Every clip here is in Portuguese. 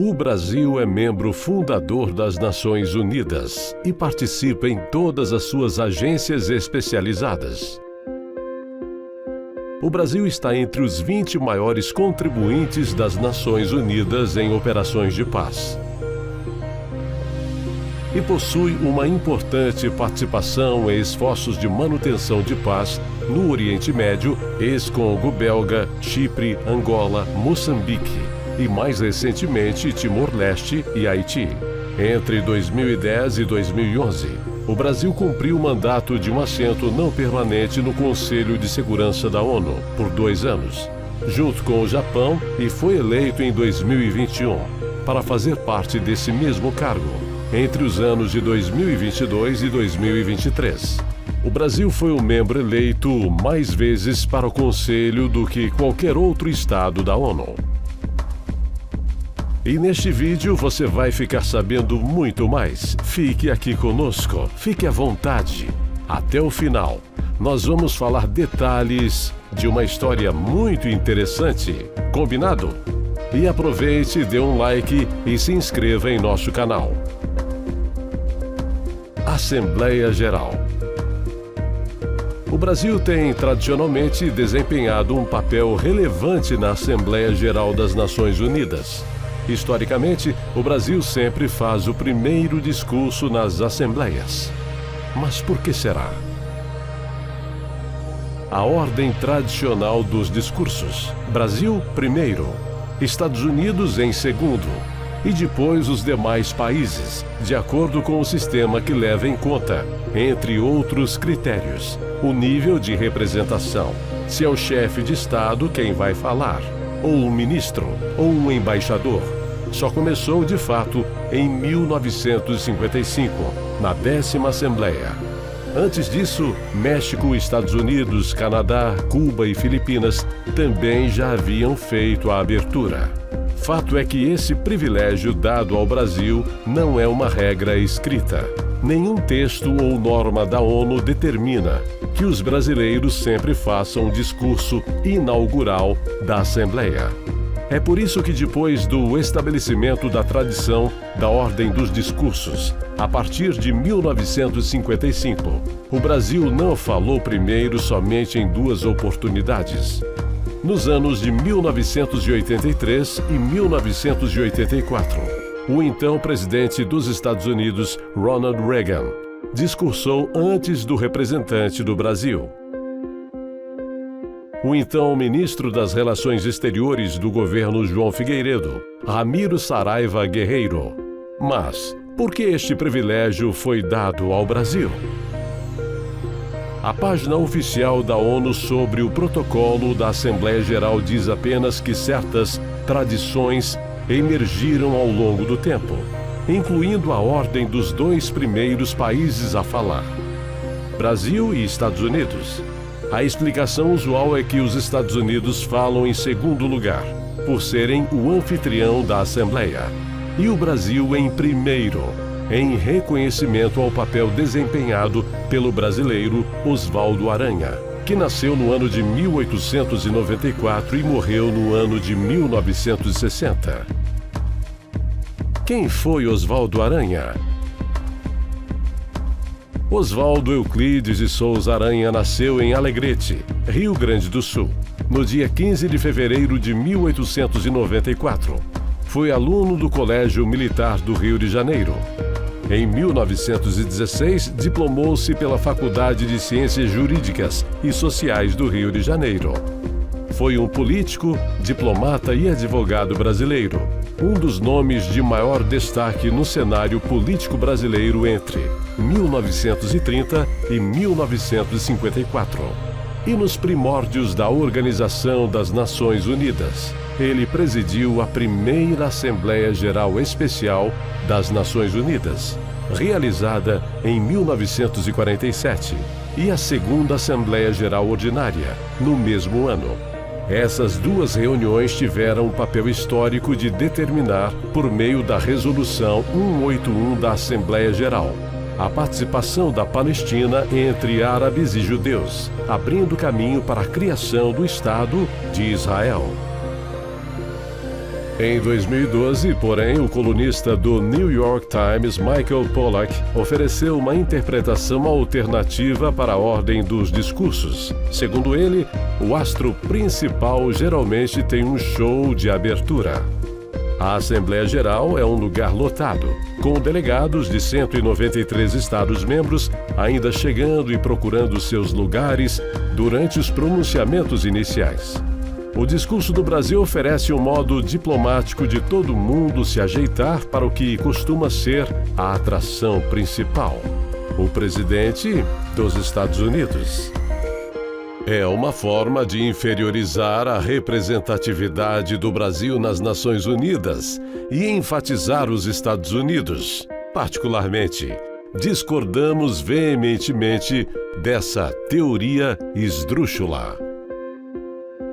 O Brasil é membro fundador das Nações Unidas e participa em todas as suas agências especializadas. O Brasil está entre os 20 maiores contribuintes das Nações Unidas em operações de paz. E possui uma importante participação em esforços de manutenção de paz no Oriente Médio, ex-Congo Belga, Chipre, Angola, Moçambique e, mais recentemente, Timor-Leste e Haiti. Entre 2010 e 2011, o Brasil cumpriu o mandato de um assento não permanente no Conselho de Segurança da ONU por 2 anos, junto com o Japão, e foi eleito em 2021 para fazer parte desse mesmo cargo entre os anos de 2022 e 2023. O Brasil foi o membro eleito mais vezes para o Conselho do que qualquer outro estado da ONU. E neste vídeo você vai ficar sabendo muito mais. Fique aqui conosco, fique à vontade. Até o final, nós vamos falar detalhes de uma história muito interessante. Combinado? E aproveite, dê um like e se inscreva em nosso canal. Assembleia Geral. O Brasil tem tradicionalmente desempenhado um papel relevante na Assembleia Geral das Nações Unidas. Historicamente, o Brasil sempre faz o primeiro discurso nas assembleias. Mas por que será? A ordem tradicional dos discursos: Brasil primeiro, Estados Unidos em segundo, e depois os demais países, de acordo com o sistema que leva em conta, entre outros critérios, o nível de representação, se é o chefe de Estado quem vai falar, ou um ministro, ou um embaixador. Só começou, de fato, em 1955, na 10ª Assembleia. Antes disso, México, Estados Unidos, Canadá, Cuba e Filipinas também já haviam feito a abertura. Fato é que esse privilégio dado ao Brasil não é uma regra escrita. Nenhum texto ou norma da ONU determina que os brasileiros sempre façam um discurso inaugural da Assembleia. É por isso que, depois do estabelecimento da tradição da ordem dos discursos, a partir de 1955, o Brasil não falou primeiro somente em 2 oportunidades. Nos anos de 1983 e 1984, o então presidente dos Estados Unidos, Ronald Reagan, discursou antes do representante do Brasil. O então ministro das Relações Exteriores do governo João Figueiredo, Ramiro Saraiva Guerreiro. Mas por que este privilégio foi dado ao Brasil? A página oficial da ONU sobre o protocolo da Assembleia Geral diz apenas que certas tradições emergiram ao longo do tempo, incluindo a ordem dos 2 primeiros países a falar: Brasil e Estados Unidos. A explicação usual é que os Estados Unidos falam em segundo lugar, por serem o anfitrião da Assembleia, e o Brasil em primeiro, em reconhecimento ao papel desempenhado pelo brasileiro Osvaldo Aranha, que nasceu no ano de 1894 e morreu no ano de 1960. Quem foi Osvaldo Aranha? Osvaldo Euclides de Souza Aranha nasceu em Alegrete, Rio Grande do Sul, no dia 15 de fevereiro de 1894. Foi aluno do Colégio Militar do Rio de Janeiro. Em 1916, diplomou-se pela Faculdade de Ciências Jurídicas e Sociais do Rio de Janeiro. Foi um político, diplomata e advogado brasileiro, um dos nomes de maior destaque no cenário político brasileiro entre 1930 e 1954. E nos primórdios da Organização das Nações Unidas, ele presidiu a primeira Assembleia Geral Especial das Nações Unidas, realizada em 1947, e a segunda Assembleia Geral Ordinária, no mesmo ano. Essas 2 reuniões tiveram o papel histórico de determinar, por meio da Resolução 181 da Assembleia Geral, a participação da Palestina entre árabes e judeus, abrindo caminho para a criação do Estado de Israel. Em 2012, porém, o colunista do New York Times, Michael Pollack, ofereceu uma interpretação alternativa para a ordem dos discursos. Segundo ele, o astro principal geralmente tem um show de abertura. A Assembleia Geral é um lugar lotado, com delegados de 193 Estados-membros ainda chegando e procurando seus lugares durante os pronunciamentos iniciais. O discurso do Brasil oferece um modo diplomático de todo mundo se ajeitar para o que costuma ser a atração principal: o presidente dos Estados Unidos. É uma forma de inferiorizar a representatividade do Brasil nas Nações Unidas e enfatizar os Estados Unidos. Particularmente, discordamos veementemente dessa teoria esdrúxula.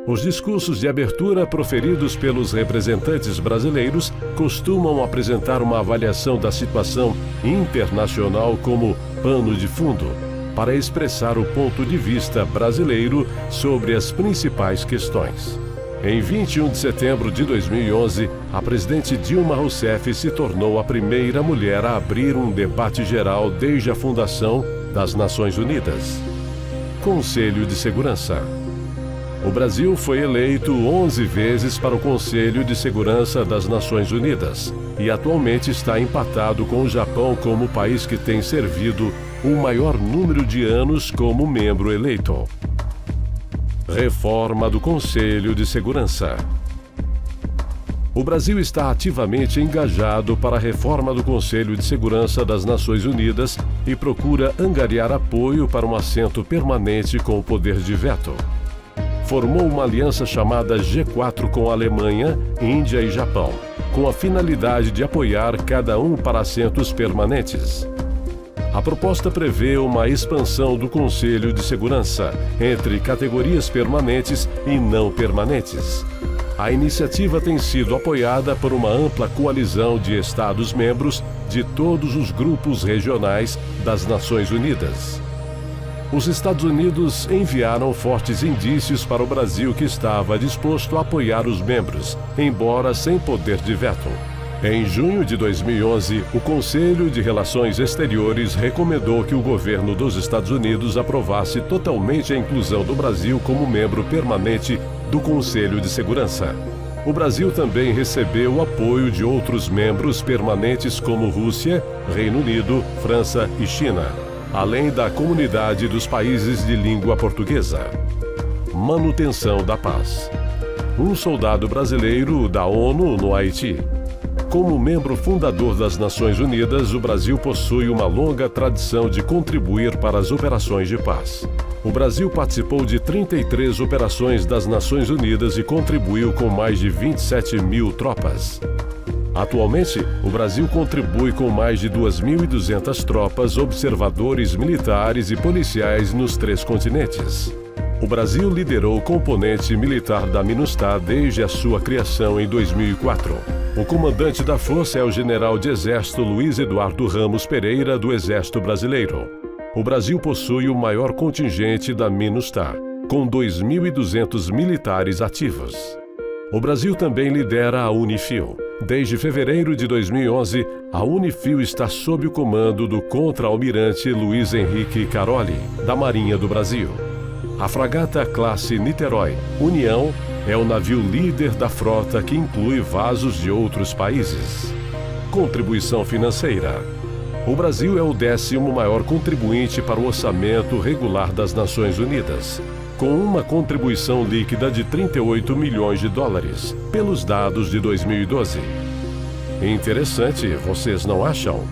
Os discursos de abertura proferidos pelos representantes brasileiros costumam apresentar uma avaliação da situação internacional como pano de fundo, para expressar o ponto de vista brasileiro sobre as principais questões. Em 21 de setembro de 2011, a presidente Dilma Rousseff se tornou a primeira mulher a abrir um debate geral desde a fundação das Nações Unidas. Conselho de Segurança. O Brasil foi eleito 11 vezes para o Conselho de Segurança das Nações Unidas e atualmente está empatado com o Japão como o país que tem servido o maior número de anos como membro eleito. Reforma do Conselho de Segurança. O Brasil está ativamente engajado para a reforma do Conselho de Segurança das Nações Unidas e procura angariar apoio para um assento permanente com o poder de veto. Formou uma aliança chamada G4 com a Alemanha, Índia e Japão, com a finalidade de apoiar cada um para assentos permanentes. A proposta prevê uma expansão do Conselho de Segurança entre categorias permanentes e não permanentes. A iniciativa tem sido apoiada por uma ampla coalizão de Estados-membros de todos os grupos regionais das Nações Unidas. Os Estados Unidos enviaram fortes indícios para o Brasil que estava disposto a apoiar os membros, embora sem poder de veto. Em junho de 2011, o Conselho de Relações Exteriores recomendou que o governo dos Estados Unidos aprovasse totalmente a inclusão do Brasil como membro permanente do Conselho de Segurança. O Brasil também recebeu o apoio de outros membros permanentes como Rússia, Reino Unido, França e China, além da comunidade dos países de língua portuguesa. Manutenção da paz. Um soldado brasileiro da ONU no Haiti. Como membro fundador das Nações Unidas, o Brasil possui uma longa tradição de contribuir para as operações de paz. O Brasil participou de 33 operações das Nações Unidas e contribuiu com mais de 27 mil tropas. Atualmente, o Brasil contribui com mais de 2.200 tropas, observadores militares e policiais nos 3 continentes. O Brasil liderou o componente militar da MINUSTAH desde a sua criação em 2004. O comandante da força é o general de exército Luiz Eduardo Ramos Pereira, do Exército Brasileiro. O Brasil possui o maior contingente da MINUSTAH, com 2.200 militares ativos. O Brasil também lidera a UNIFIL. Desde fevereiro de 2011, a UNIFIL está sob o comando do contra-almirante Luiz Henrique Caroli, da Marinha do Brasil. A fragata classe Niterói, União, é o navio líder da frota que inclui vasos de outros países. Contribuição financeira. O Brasil é o 10º maior contribuinte para o orçamento regular das Nações Unidas, com uma contribuição líquida de 38 milhões de dólares, pelos dados de 2012. Interessante, vocês não acham?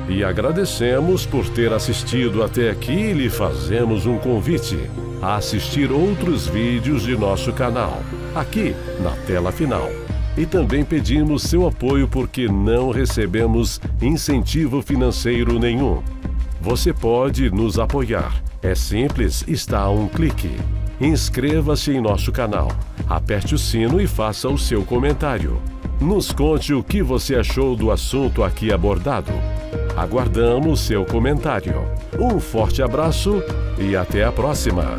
E agradecemos por ter assistido até aqui e lhe fazemos um convite a assistir outros vídeos de nosso canal, aqui na tela final. E também pedimos seu apoio porque não recebemos incentivo financeiro nenhum. Você pode nos apoiar. É simples, está a um clique. Inscreva-se em nosso canal, aperte o sino e faça o seu comentário. Nos conte o que você achou do assunto aqui abordado. Aguardamos seu comentário. Um forte abraço e até a próxima!